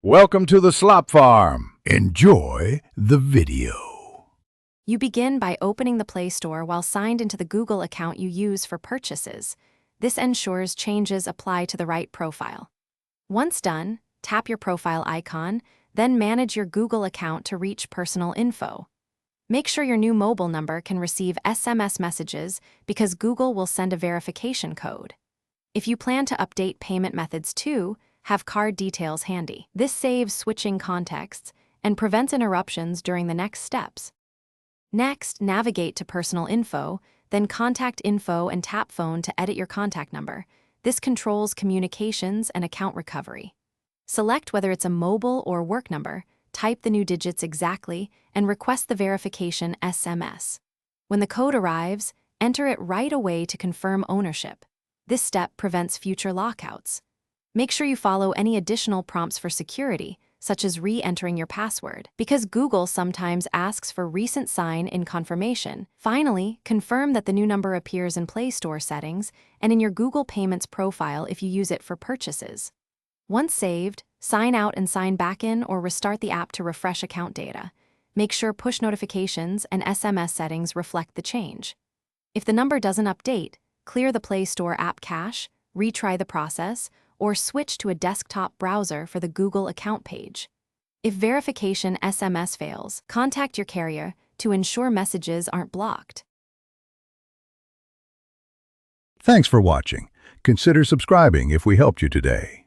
Welcome to the Slop Farm. Enjoy the video. You begin by opening the Play Store while signed into the Google account you use for purchases. This ensures changes apply to the right profile. Once done, tap your profile icon, then manage your Google account to reach personal info. Make sure your new mobile number can receive SMS messages because Google will send a verification code. If you plan to update payment methods too, have card details handy. This saves switching contexts and prevents interruptions during the next steps. Next, navigate to Personal Info, then Contact Info and tap Phone to edit your contact number. This controls communications and account recovery. Select whether it's a mobile or work number, type the new digits exactly, and request the verification SMS. When the code arrives, enter it right away to confirm ownership. This step prevents future lockouts. Make sure you follow any additional prompts for security, such as re-entering your password, because Google sometimes asks for recent sign-in confirmation. Finally, confirm that the new number appears in Play Store settings and in your Google Payments profile if you use it for purchases. Once saved, sign out and sign back in or restart the app to refresh account data. Make sure push notifications and SMS settings reflect the change. If the number doesn't update, clear the Play Store app cache, retry the process, or switch to a desktop browser for the Google account page. If verification SMS fails, contact your carrier to ensure messages aren't blocked. Thanks for watching. Consider subscribing if we helped you today.